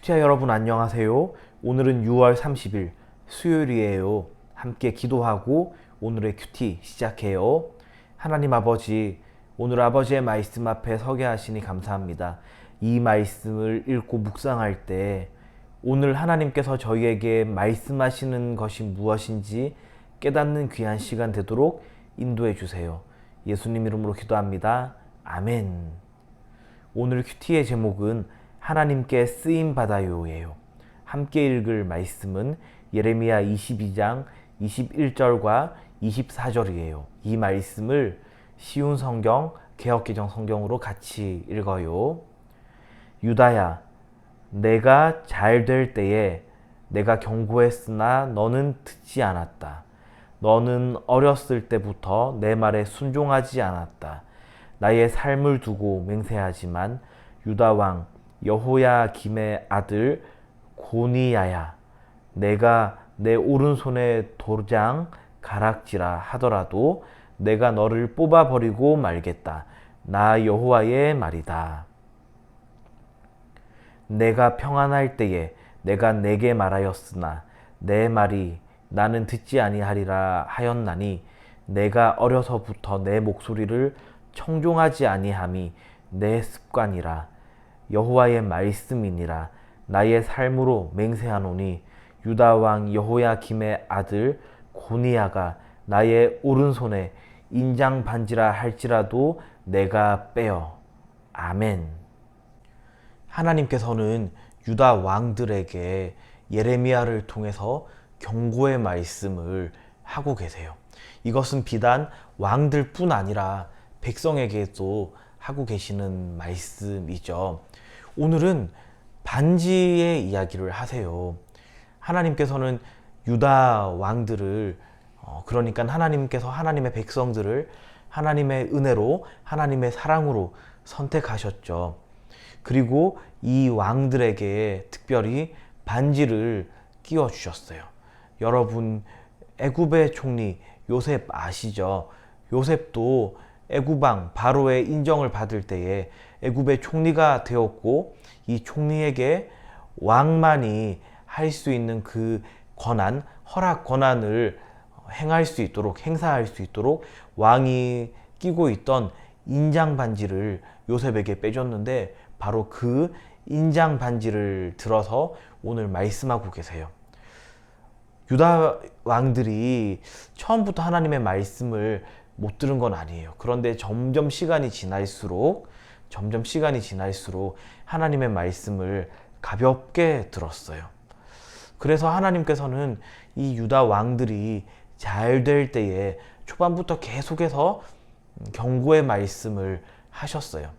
큐티아 여러분 안녕하세요. 오늘은 6월 30일 수요일이에요. 함께 기도하고 오늘의 큐티 시작해요. 하나님 아버지, 오늘 아버지의 말씀 앞에 서게 하시니 감사합니다. 이 말씀을 읽고 묵상할 때 오늘 하나님께서 저희에게 말씀하시는 것이 무엇인지 깨닫는 귀한 시간 되도록 인도해 주세요. 예수님 이름으로 기도합니다. 아멘. 오늘 큐티의 제목은 하나님께 쓰임받아요예요. 함께 읽을 말씀은 예레미야 22장 21절과 24절이에요. 이 말씀을 쉬운 성경, 개역개정 성경으로 같이 읽어요. 유다야, 내가 잘 될 때에 내가 경고했으나 너는 듣지 않았다. 너는 어렸을 때부터 내 말에 순종하지 않았다. 나의 삶을 두고 맹세하지만 유다 왕 여호야김의 아들 고니야야, 내가 내 오른손에 도장 가락지라 하더라도 내가 너를 뽑아버리고 말겠다. 나 여호와의 말이다. 내가 평안할 때에 내가 내게 말하였으나 내 말이 나는 듣지 아니하리라 하였나니 내가 어려서부터 내 목소리를 청종하지 아니함이 내 습관이라. 여호와의 말씀이니라. 나의 삶으로 맹세하노니 유다 왕 여호야김의 아들 고니야가 나의 오른손에 인장 반지라 할지라도 내가 빼어. 아멘. 하나님께서는 유다 왕들에게 예레미야를 통해서 경고의 말씀을 하고 계세요. 이것은 비단 왕들뿐 아니라 백성에게도 하고 계시는 말씀이죠. 오늘은 반지의 이야기를 하세요. 하나님께서는 유다 왕들을 그러니까 하나님께서 하나님의 백성들을 하나님의 은혜로 하나님의 사랑으로 선택하셨죠. 그리고 이 왕들에게 특별히 반지를 끼워 주셨어요. 여러분, 애굽의 총리 요셉 아시죠? 요셉도 애굽왕 바로의 인정을 받을 때에 애굽의 총리가 되었고, 이 총리에게 왕만이 할 수 있는 그 권한, 허락 권한을 행할 수 있도록, 행사할 수 있도록 왕이 끼고 있던 인장 반지를 요셉에게 빼줬는데, 바로 그 인장 반지를 들어서 오늘 말씀하고 계세요. 유다 왕들이 처음부터 하나님의 말씀을 못 들은 건 아니에요. 그런데 점점 시간이 지날수록 하나님의 말씀을 가볍게 들었어요. 그래서 하나님께서는 이 유다 왕들이 잘 될 때에 초반부터 계속해서 경고의 말씀을 하셨어요.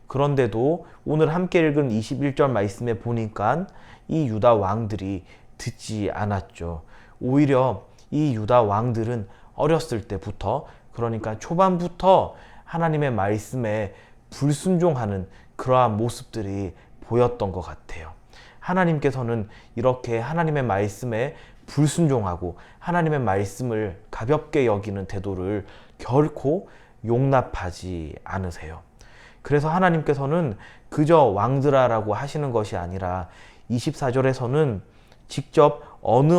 그런데도 오늘 함께 읽은 21절 말씀에 보니까 이 유다 왕들이 듣지 않았죠. 오히려 이 유다 왕들은 어렸을 때부터, 그러니까 초반부터 하나님의 말씀에 불순종하는 그러한 모습들이 보였던 것 같아요. 하나님께서는 이렇게 하나님의 말씀에 불순종하고 하나님의 말씀을 가볍게 여기는 태도를 결코 용납하지 않으세요. 그래서 하나님께서는 그저 왕들아라고 하시는 것이 아니라 24절에서는 직접 어느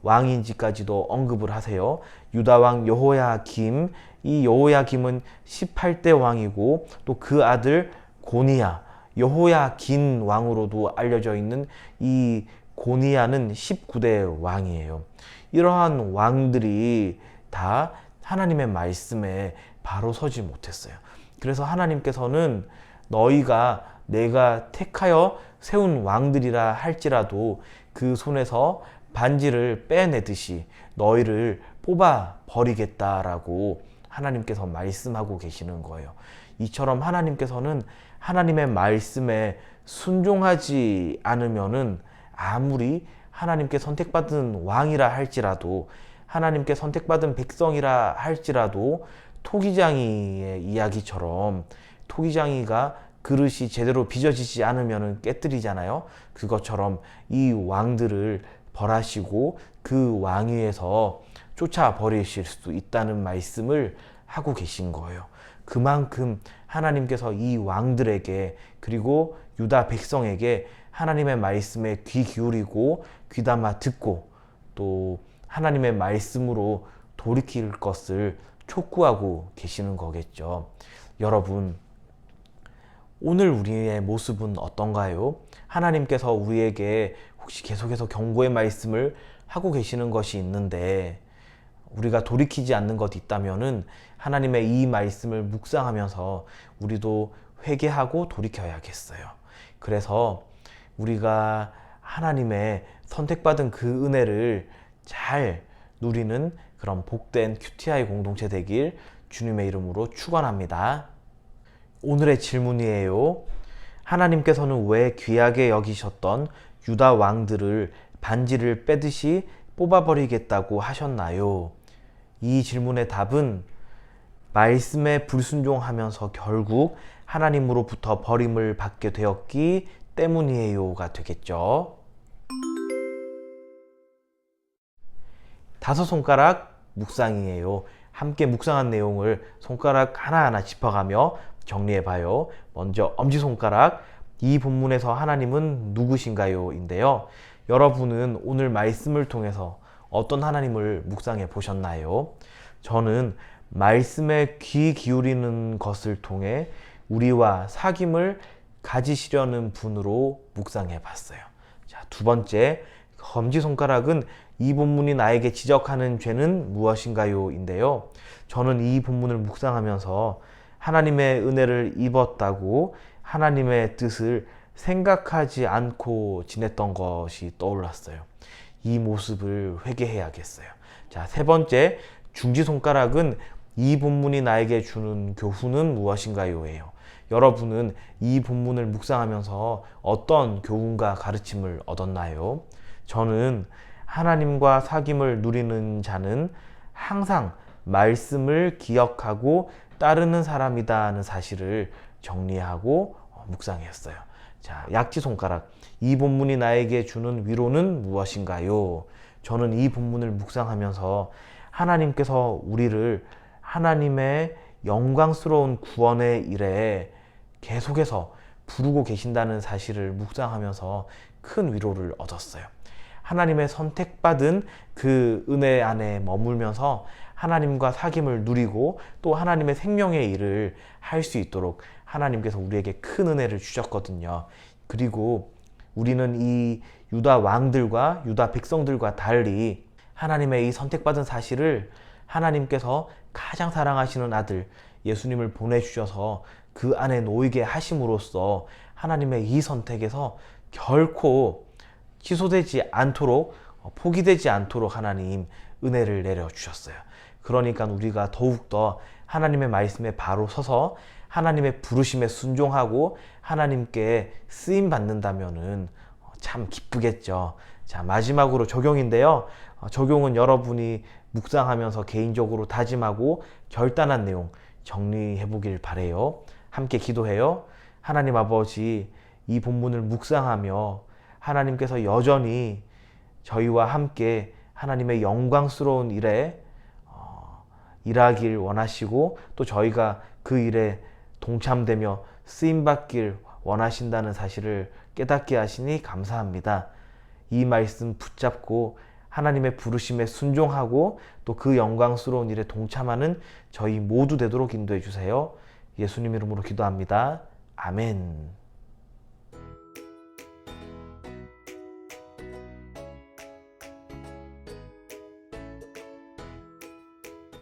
왕인지까지도 언급을 하세요. 유다 왕 여호야김, 이 여호야김은 18대 왕이고 또 그 아들 고니야, 여호야긴 왕으로도 알려져 있는 이 고니야는 19대 왕이에요. 이러한 왕들이 다 하나님의 말씀에 바로 서지 못했어요. 그래서 하나님께서는 너희가 내가 택하여 세운 왕들이라 할지라도 그 손에서 반지를 빼내듯이 너희를 뽑아 버리겠다라고 하나님께서 말씀하고 계시는 거예요. 이처럼 하나님께서는 하나님의 말씀에 순종하지 않으면은 아무리 하나님께 선택받은 왕이라 할지라도, 하나님께 선택받은 백성이라 할지라도 토기장이의 이야기처럼 토기장이가 그릇이 제대로 빚어지지 않으면 깨뜨리잖아요. 그것처럼 이 왕들을 벌하시고 그 왕위에서 쫓아버리실 수 있다는 말씀을 하고 계신 거예요. 그만큼 하나님께서 이 왕들에게 그리고 유다 백성에게 하나님의 말씀에 귀 기울이고 귀담아 듣고 또 하나님의 말씀으로 돌이킬 것을 촉구하고 계시는 거겠죠. 여러분, 오늘 우리의 모습은 어떤가요? 하나님께서 우리에게 혹시 계속해서 경고의 말씀을 하고 계시는 것이 있는데 우리가 돌이키지 않는 것이 있다면은 하나님의 이 말씀을 묵상하면서 우리도 회개하고 돌이켜야겠어요. 그래서 우리가 하나님의 선택받은 그 은혜를 잘 누리는 그런 복된 QTI 공동체 되길 주님의 이름으로 축원합니다. 오늘의 질문이에요. 하나님께서는 왜 귀하게 여기셨던 유다 왕들을 반지를 빼듯이 뽑아버리겠다고 하셨나요? 이 질문의 답은 말씀에 불순종하면서 결국 하나님으로부터 버림을 받게 되었기 때문이에요가 되겠죠. 다섯 손가락 묵상이에요. 함께 묵상한 내용을 손가락 하나하나 짚어가며 정리해봐요. 먼저 엄지손가락, 이 본문에서 하나님은 누구신가요? 인데요. 여러분은 오늘 말씀을 통해서 어떤 하나님을 묵상해 보셨나요? 저는 말씀에 귀 기울이는 것을 통해 우리와 사귐을 가지시려는 분으로 묵상해 봤어요. 자, 두 번째, 검지손가락은 이 본문이 나에게 지적하는 죄는 무엇인가요? 인데요. 저는 이 본문을 묵상하면서 하나님의 은혜를 입었다고 하나님의 뜻을 생각하지 않고 지냈던 것이 떠올랐어요. 이 모습을 회개해야겠어요. 자, 세 번째, 중지손가락은 이 본문이 나에게 주는 교훈은 무엇인가요? 예요. 여러분은 이 본문을 묵상하면서 어떤 교훈과 가르침을 얻었나요? 저는 하나님과 사귐을 누리는 자는 항상 말씀을 기억하고 따르는 사람이다는 사실을 정리하고 묵상했어요. 자, 약지손가락, 이 본문이 나에게 주는 위로는 무엇인가요? 저는 이 본문을 묵상하면서 하나님께서 우리를 하나님의 영광스러운 구원의 일에 계속해서 부르고 계신다는 사실을 묵상하면서 큰 위로를 얻었어요. 하나님의 선택받은 그 은혜 안에 머물면서 하나님과 사귐을 누리고 또 하나님의 생명의 일을 할 수 있도록 하나님께서 우리에게 큰 은혜를 주셨거든요. 그리고 우리는 이 유다 왕들과 유다 백성들과 달리 하나님의 이 선택받은 사실을 하나님께서 가장 사랑하시는 아들 예수님을 보내주셔서 그 안에 놓이게 하심으로써 하나님의 이 선택에서 결코 취소되지 않도록 포기되지 않도록 하나님 은혜를 내려주셨어요. 그러니까 우리가 더욱더 하나님의 말씀에 바로 서서 하나님의 부르심에 순종하고 하나님께 쓰임 받는다면은 참 기쁘겠죠. 자, 마지막으로 적용인데요. 적용은 여러분이 묵상하면서 개인적으로 다짐하고 결단한 내용 정리해 보길 바래요. 함께 기도해요. 하나님 아버지, 이 본문을 묵상하며 하나님께서 여전히 저희와 함께 하나님의 영광스러운 일에 일하길 원하시고 또 저희가 그 일에 동참되며 쓰임받길 원하신다는 사실을 깨닫게 하시니 감사합니다. 이 말씀 붙잡고 하나님의 부르심에 순종하고 또 그 영광스러운 일에 동참하는 저희 모두 되도록 인도해 주세요. 예수님 이름으로 기도합니다. 아멘.